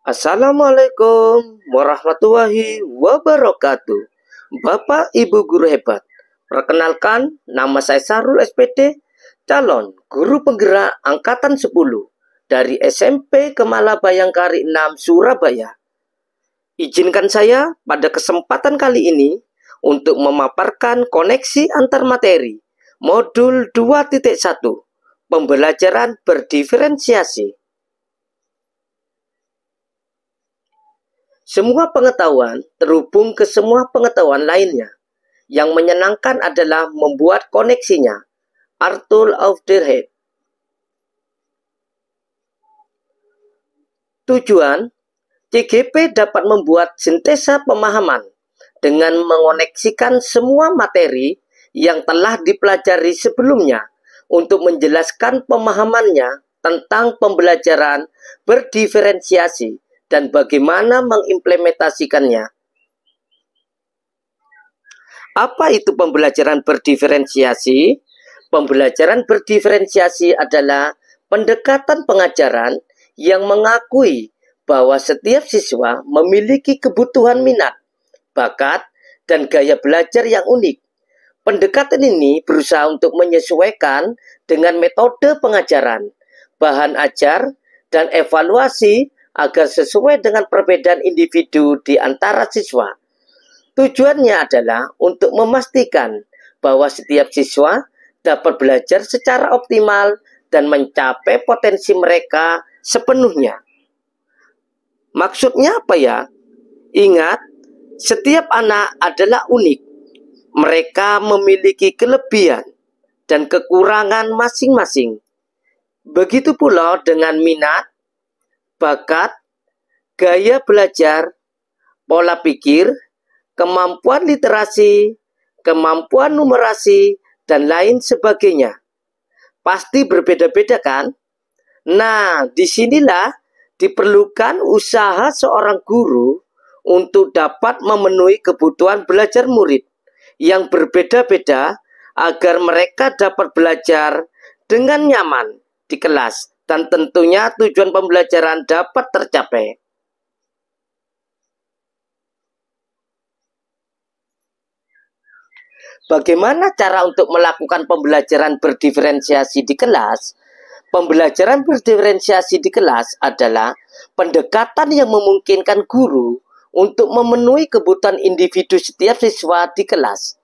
Assalamualaikum warahmatullahi wabarakatuh. Bapak Ibu guru hebat, perkenalkan nama saya Sarul SPD, calon guru penggerak angkatan 10 dari SMP Kemala Bayangkari 6 Surabaya. Izinkan saya pada kesempatan kali ini untuk memaparkan koneksi antar materi modul 2.1 pembelajaran berdiferensiasi. Semua pengetahuan terhubung ke semua pengetahuan lainnya. Yang menyenangkan adalah membuat koneksinya. Arthur Aufderhead. Tujuan, CGP dapat membuat sintesa pemahaman dengan mengoneksikan semua materi yang telah dipelajari sebelumnya untuk menjelaskan pemahamannya tentang pembelajaran berdiferensiasi dan bagaimana mengimplementasikannya. Apa itu pembelajaran berdiferensiasi? Pembelajaran berdiferensiasi adalah pendekatan pengajaran yang mengakui bahwa setiap siswa memiliki kebutuhan minat, bakat, dan gaya belajar yang unik. Pendekatan ini berusaha untuk menyesuaikan dengan metode pengajaran, bahan ajar, dan evaluasi agar sesuai dengan perbedaan individu di antara siswa. Tujuannya adalah untuk memastikan bahwa setiap siswa dapat belajar secara optimal dan mencapai potensi mereka sepenuhnya. Maksudnya apa ya? Ingat, setiap anak adalah unik. Mereka memiliki kelebihan dan kekurangan masing-masing. Begitu pula dengan minat, bakat, gaya belajar, pola pikir, kemampuan literasi, kemampuan numerasi, dan lain sebagainya. Pasti berbeda-beda kan? Nah, disinilah diperlukan usaha seorang guru untuk dapat memenuhi kebutuhan belajar murid yang berbeda-beda agar mereka dapat belajar dengan nyaman di kelas dan tentunya tujuan pembelajaran dapat tercapai. Bagaimana cara untuk melakukan pembelajaran berdiferensiasi di kelas? Pembelajaran berdiferensiasi di kelas adalah pendekatan yang memungkinkan guru untuk memenuhi kebutuhan individu setiap siswa di kelas.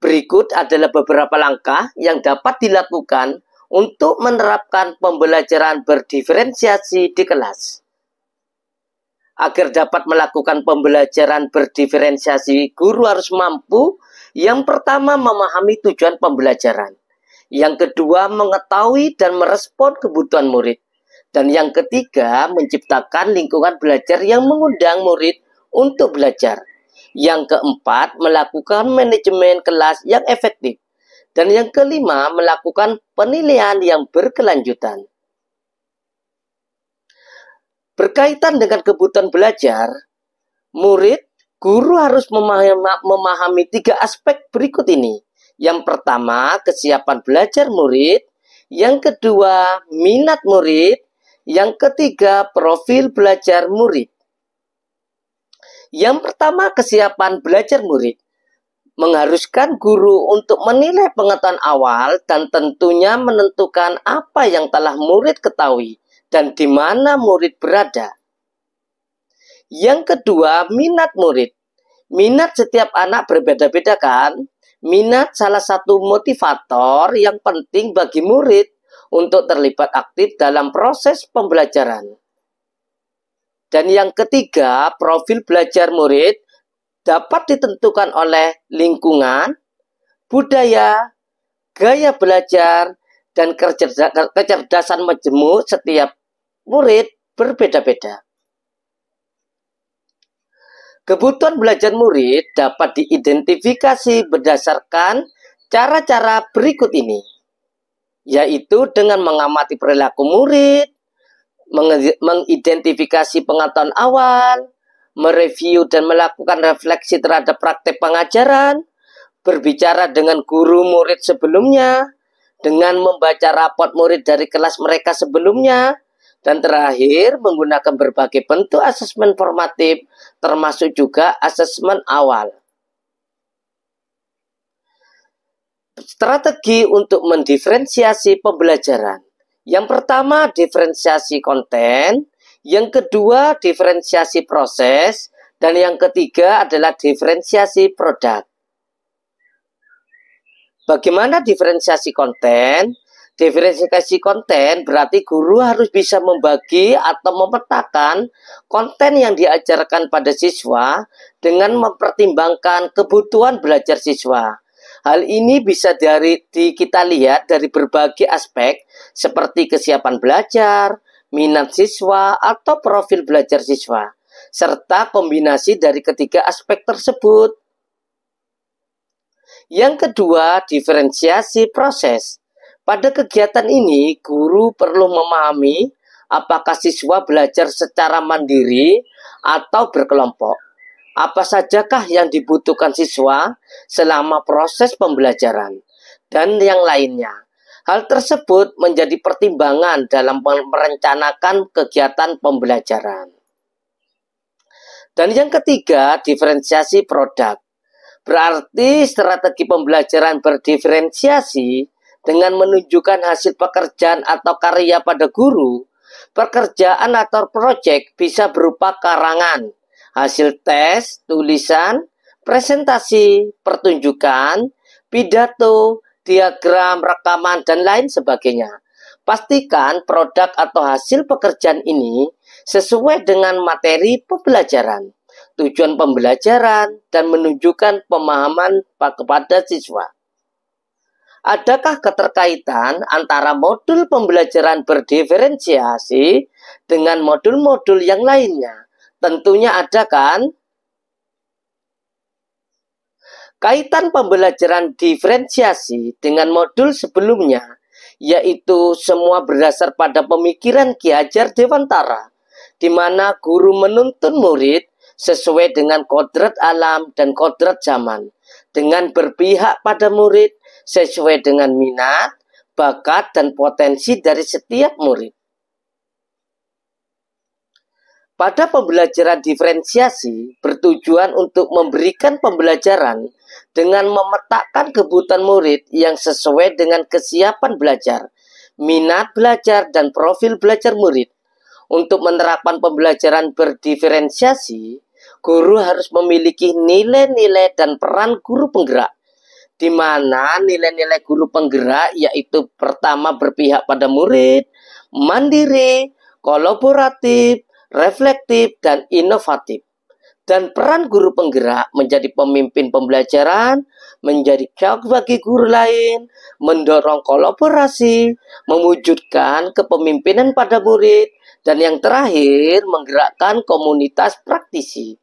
Berikut adalah beberapa langkah yang dapat dilakukan untuk menerapkan pembelajaran berdiferensiasi di kelas. Agar dapat melakukan pembelajaran berdiferensiasi, guru harus mampu yang pertama memahami tujuan pembelajaran, yang kedua mengetahui dan merespon kebutuhan murid, dan yang ketiga menciptakan lingkungan belajar yang mengundang murid untuk belajar. Yang keempat melakukan manajemen kelas yang efektif. Dan yang kelima, melakukan penilaian yang berkelanjutan. Berkaitan dengan kebutuhan belajar, guru harus memahami 3 aspek berikut ini. Yang pertama, kesiapan belajar murid. Yang kedua, minat murid. Yang ketiga, profil belajar murid. Yang pertama, kesiapan belajar murid. Mengharuskan guru untuk menilai pengetahuan awal dan tentunya menentukan apa yang telah murid ketahui dan di mana murid berada. Yang kedua, minat murid. Minat setiap anak berbeda-beda kan? Minat salah satu motivator yang penting bagi murid untuk terlibat aktif dalam proses pembelajaran. Dan yang ketiga, profil belajar murid dapat ditentukan oleh lingkungan, budaya, gaya belajar, dan kecerdasan majemuk setiap murid berbeda-beda. Kebutuhan belajar murid dapat diidentifikasi berdasarkan cara-cara berikut ini, yaitu dengan mengamati perilaku murid, mengidentifikasi pengetahuan awal, mereview dan melakukan refleksi terhadap praktek pengajaran, berbicara dengan guru murid sebelumnya, dengan membaca raport murid dari kelas mereka sebelumnya, Dan terakhir, menggunakan berbagai bentuk asesmen formatif, termasuk juga asesmen awal. Strategi untuk mendiferensiasi pembelajaran. Yang pertama, diferensiasi konten. Yang kedua, diferensiasi proses. Dan yang ketiga adalah diferensiasi produk. Bagaimana diferensiasi konten? Diferensiasi konten berarti guru harus bisa membagi atau memetakan konten yang diajarkan pada siswa dengan mempertimbangkan kebutuhan belajar siswa. Hal ini bisa kita lihat dari berbagai aspek seperti kesiapan belajar, minat siswa, atau profil belajar siswa, serta kombinasi dari ketiga aspek tersebut. Yang kedua, diferensiasi proses. Pada kegiatan ini, guru perlu memahami apakah siswa belajar secara mandiri atau berkelompok. Apa sajakah yang dibutuhkan siswa selama proses pembelajaran, dan yang lainnya. Hal tersebut menjadi pertimbangan dalam merencanakan kegiatan pembelajaran. Dan yang ketiga, diferensiasi produk. Berarti strategi pembelajaran berdiferensiasi dengan menunjukkan hasil pekerjaan atau karya pada guru. Pekerjaan atau proyek bisa berupa karangan, hasil tes, tulisan, presentasi, pertunjukan, pidato, diagram, rekaman, dan lain sebagainya. Pastikan produk atau hasil pekerjaan ini sesuai dengan materi pembelajaran, tujuan pembelajaran, dan menunjukkan pemahaman kepada siswa. Adakah keterkaitan antara modul pembelajaran berdiferensiasi dengan modul-modul yang lainnya? Tentunya ada, kan? Kaitan pembelajaran diferensiasi dengan modul sebelumnya, yaitu semua berdasar pada pemikiran Ki Hajar Dewantara, di mana guru menuntun murid sesuai dengan kodrat alam dan kodrat zaman, dengan berpihak pada murid sesuai dengan minat, bakat, dan potensi dari setiap murid. Pada pembelajaran diferensiasi bertujuan untuk memberikan pembelajaran dengan memetakan kebutuhan murid yang sesuai dengan kesiapan belajar, minat belajar, dan profil belajar murid. Untuk menerapkan pembelajaran berdiferensiasi, guru harus memiliki nilai-nilai dan peran guru penggerak, di mana nilai-nilai guru penggerak yaitu pertama berpihak pada murid, mandiri, kolaboratif, reflektif, dan inovatif. Dan peran guru penggerak menjadi pemimpin pembelajaran, menjadi contoh bagi guru lain, mendorong kolaborasi, mewujudkan kepemimpinan pada murid, dan yang terakhir menggerakkan komunitas praktisi.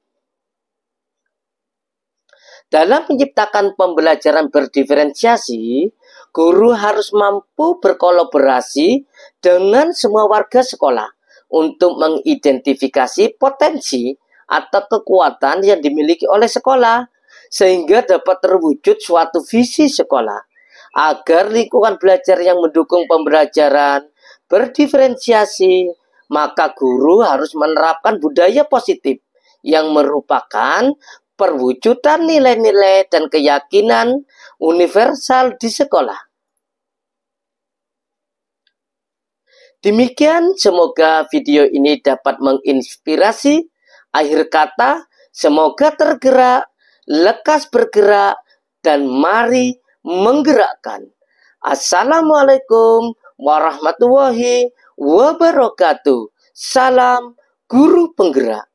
Dalam menciptakan pembelajaran berdiferensiasi, guru harus mampu berkolaborasi dengan semua warga sekolah untuk mengidentifikasi potensi atau kekuatan yang dimiliki oleh sekolah, sehingga dapat terwujud suatu visi sekolah, agar lingkungan belajar yang mendukung pembelajaran berdiferensiasi, maka guru harus menerapkan budaya positif yang merupakan perwujudan nilai-nilai dan keyakinan universal di sekolah. Demikian, semoga video ini dapat menginspirasi. Akhir kata, semoga tergerak, lekas bergerak, dan mari menggerakkan. Assalamualaikum warahmatullahi wabarakatuh. Salam guru penggerak.